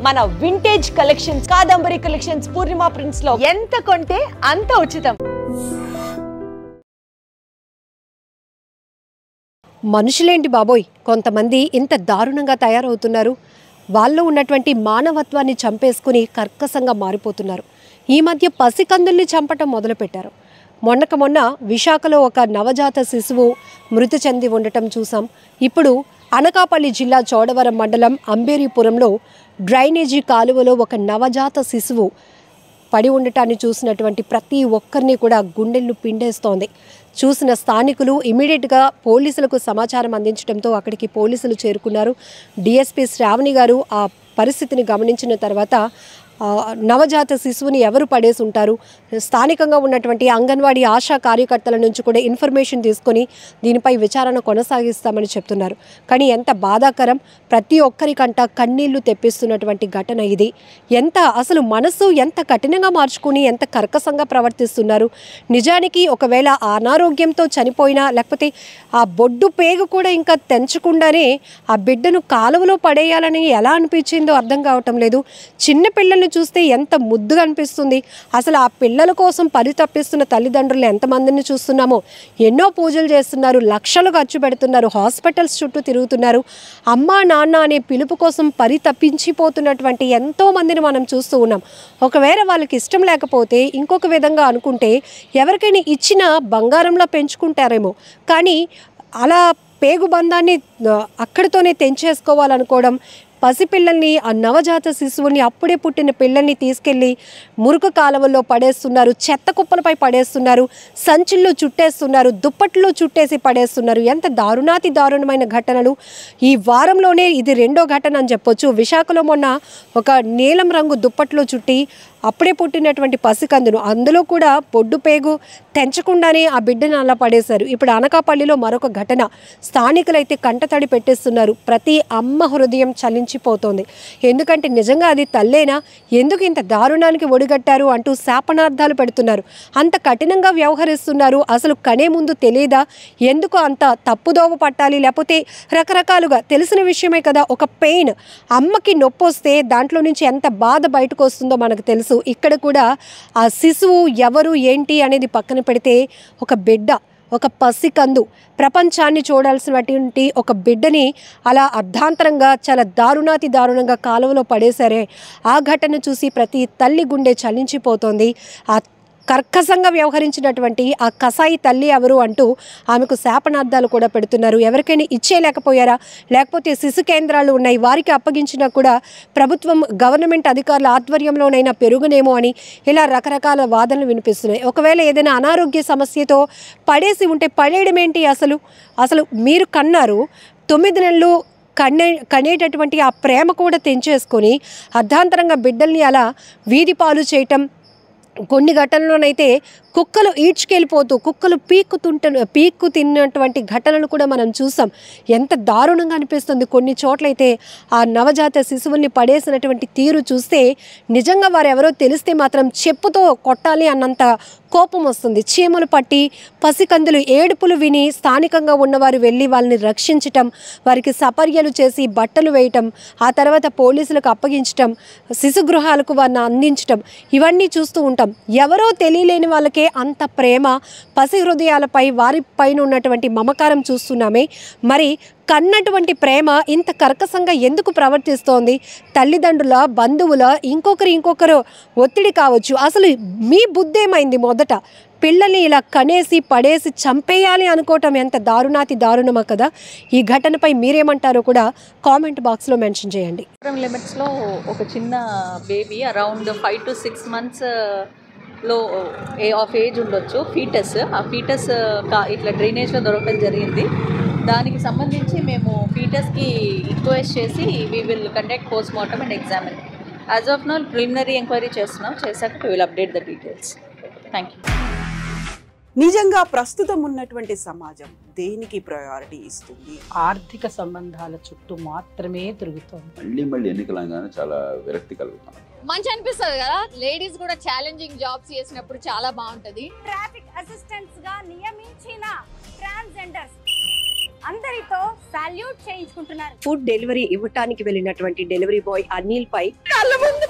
మన vintage collections, Kadambari collections, పూర్ణిమ prints లో ఎంత కొంటే అంత ఉచితం. మనుషులేంటి బాబోయ్, కొంతమంది ఇంత దారుణంగా తయారవుతున్నారు. వాళ్ళు ఉన్నటువంటి మానవత్వాన్ని చంపేసుకుని కర్కశంగా మారిపోతున్నారు. ఈ మధ్య పసికందుల్ని చంపటం మొదలుపెట్టారు. మొన్న విశాఖలో ఒక నవజాత శిశువు మృతి చెంది ఉండటం చూసాం. ఇప్పుడు అనకాపల్లి జిల్లా చోడవరం మండలం అంబేరీపురంలో డ్రైనేజీ కాలువలో ఒక నవజాత శిశువు పడి ఉండటాన్ని చూసినటువంటి ప్రతి ఒక్కరిని కూడా గుండెళ్ళు పిండేస్తోంది. చూసిన స్థానికులు ఇమీడియట్గా పోలీసులకు సమాచారం అందించడంతో అక్కడికి పోలీసులు చేరుకున్నారు. డిఎస్పీ శ్రావణి గారు ఆ పరిస్థితిని గమనించిన తర్వాత నవజాత శిశువుని ఎవరు పడేసి ఉంటారు, స్థానికంగా ఉన్నటువంటి అంగన్వాడీ ఆశా కార్యకర్తల నుంచి కూడా ఇన్ఫర్మేషన్ తీసుకొని దీనిపై విచారణ కొనసాగిస్తామని చెప్తున్నారు. కానీ ఎంత బాధాకరం, ప్రతి ఒక్కరికంట కన్నీళ్లు తెప్పిస్తున్నటువంటి ఘటన ఇది. అసలు మనసు ఎంత కఠినంగా మార్చుకుని ఎంత కర్కశంగా ప్రవర్తిస్తున్నారు. నిజానికి ఒకవేళ అనారోగ్యంతో చనిపోయినా లేకపోతే ఆ బొడ్డు పేగు కూడా ఇంకా తెంచకుండానే ఆ బిడ్డను కాలువలో పడేయాలని ఎలా అనిపించిందో అర్థం కావటం లేదు. చిన్న పిల్లలు చూస్తే ఎంత ముద్దుగా అనిపిస్తుంది. అసలు ఆ పిల్లల కోసం పరితపిస్తున్న తల్లిదండ్రులు ఎంతమందిని చూస్తున్నామో. ఎన్నో పూజలు చేస్తున్నారు, లక్షలు ఖర్చు పెడుతున్నారు, హాస్పిటల్స్ చుట్టూ తిరుగుతున్నారు. అమ్మా నాన్న అనే పిలుపు కోసం పరితపించిపోతున్నటువంటి ఎంతో మందిని మనం చూస్తూ ఉన్నాం. ఒకవేళ వాళ్ళకి ఇష్టం లేకపోతే ఇంకొక విధంగా అనుకుంటే ఎవరికైనా ఇచ్చిన బంగారంలో పెంచుకుంటారేమో. కానీ అలా పేగు బంధాన్ని అక్కడితోనే తెంచేసుకోవాలనుకోవడం, పసిపిల్లల్ని, ఆ నవజాత శిశువుని, అప్పుడే పుట్టిన పిల్లల్ని తీసుకెళ్ళి మురుకు కాలువల్లో పడేస్తున్నారు, చెత్త కుప్పలపై పడేస్తున్నారు, సంచుల్లో చుట్టేస్తున్నారు, దుప్పట్లో చుట్టేసి పడేస్తున్నారు. ఎంత దారుణమైన ఘటనలు. ఈ వారంలోనే ఇది రెండో ఘటన అని చెప్పొచ్చు. విశాఖలో మొన్న ఒక నీలం రంగు దుప్పట్లో చుట్టి అప్పుడే పుట్టినటువంటి పసికందును, అందులో కూడా బొడ్డు పేగు తెంచకుండానే ఆ బిడ్డను అలా పడేశారు. ఇప్పుడు అనకాపల్లిలో మరొక ఘటన. స్థానికులైతే కంటతడి పెట్టేస్తున్నారు. ప్రతి అమ్మ హృదయం చలించిపోతోంది. ఎందుకంటే నిజంగా అది తల్లేనా, ఎందుకు ఇంత దారుణానికి ఒడిగట్టారు అంటూ శాపనార్థాలు పెడుతున్నారు. అంత కఠినంగా వ్యవహరిస్తున్నారు. అసలు కనే ముందు తెలియదా, ఎందుకు అంత తప్పుదోవ పట్టాలి, లేకపోతే రకరకాలుగా తెలిసిన విషయమే కదా. ఒక పెయిన్, అమ్మకి నొప్పి వస్తే దాంట్లో నుంచి ఎంత బాధ బయటకు వస్తుందో మనకు తెలుసు. ఇక్కడ కూడా ఆ శిశువు ఎవరు ఏంటి అనేది పక్కన పెడితే ఒక బిడ్డ, ఒక పసికందు, ప్రపంచాన్ని చూడాల్సినటువంటి ఒక బిడ్డని అలా అర్ధాంతరంగా చాలా దారుణంగా కాలువలో పడేశారే. ఆ ఘటన చూసి ప్రతి తల్లి గుండె చలించిపోతోంది. ఆ కర్కశంగా వ్యవహరించినటువంటి ఆ కసాయి తల్లి ఎవరు అంటూ ఆమెకు శాపనార్థాలు కూడా పెడుతున్నారు. ఎవరికైనా ఇచ్చేయలేకపోయారా, లేకపోతే శిశు కేంద్రాలు ఉన్నాయి వారికి అప్పగించినా కూడా ప్రభుత్వం, గవర్నమెంట్ అధికారుల ఆధ్వర్యంలోనైనా పెరుగునేమో అని ఇలా రకరకాల వాదనలు వినిపిస్తున్నాయి. ఒకవేళ ఏదైనా అనారోగ్య సమస్యతో పడేసి ఉంటే పడేయడం ఏంటి? అసలు మీరు కన్నారు 9 నెలలు కనేటటువంటి ఆ ప్రేమ కూడా తెంచేసుకొని అర్ధాంతరంగా బిడ్డల్ని అలా వీధి పాలు చేయటం. కొన్ని ఘటనలోనైతే కుక్కలు ఈడ్చుకెళ్ళిపోతూ కుక్కలు పీక్కు తిన్నటువంటి ఘటనలు కూడా మనం చూసాం. ఎంత దారుణంగా అనిపిస్తుంది. కొన్ని చోట్లయితే ఆ నవజాత శిశువుల్ని పడేసినటువంటి తీరు చూస్తే నిజంగా వారెవరో తెలిస్తే మాత్రం చెప్పుతో కొట్టాలి అన్నంత కోపం వస్తుంది. చీమలు పట్టి పసికందులు ఏడుపులు విని స్థానికంగా ఉన్నవారు వెళ్ళి వాళ్ళని రక్షించటం, వారికి సపర్యలు చేసి బట్టలు వేయటం, ఆ తర్వాత పోలీసులకు అప్పగించటం, శిశు గృహాలకు వారిని అందించటం, ఇవన్నీ చూస్తూ ఉంటాం. ఎవరో తెలియలేని వాళ్ళకే అంత ప్రేమ, పసి హృదయాలపై వారిపైన ఉన్నటువంటి మమకారం చూస్తున్నామే. మరి కన్నటువంటి ప్రేమ ఇంత కర్కశంగా ఎందుకు ప్రవర్తిస్తోంది? తల్లిదండ్రుల, బంధువుల, ఇంకొకరు ఒత్తిడి కావచ్చు. అసలు మీ బుద్ధి ఏమైంది? మొదట పిల్లల్ని ఇలా కనేసి పడేసి చంపేయాలి అనుకోవటం ఎంత దారుణమా కదా. ఈ ఘటనపై మీరేమంటారో కూడా కామెంట్ బాక్స్లో మెన్షన్ చేయండి. లిమిట్స్లో ఒక చిన్న బేబీ అరౌండ్ 5 to 6 months లో ఆఫ్ ఏజ్ ఉండొచ్చు, ఫీటస్. ఆ ఫీటస్ ఇట్లా డ్రైనేజ్లో దొరకడం జరిగింది. దానికి సంబంధించి మేము ఫీటస్కి రిక్వెస్ట్ చేసి we will conduct post mortem and examine. As of now preliminary enquiry చేశాక we will update the details. Thank you. నిజంగా ప్రస్తుతం ఉన్నటువంటి సమాజం దేనికి ప్రయారిటీ ఇస్తుంది? ఆర్థిక సంబంధాల చుట్టూ మాత్రమే తిరుగుతుంది. మళ్ళీ ఎన్నికలంగానే చాలా విరక్తి కలుగుతాం. మంచి అనిపిస్తుంది కదా. లేడీస్ కూడా ఛాలెంజింగ్ జాబ్స్ చేసినప్పుడు చాలా బాగుంటది. ట్రాఫిక్ అసిస్టెంట్స్ గా నియమించిన ట్రాన్స్జెండర్స్ అందరితో సాల్యూట్ చేయించుకుంటున్నారు. ఫుడ్ డెలివరీ ఇవ్వటానికి వెళ్ళినటువంటి డెలివరీ బాయ్ అనిల్ పై కళ్ళ ముందు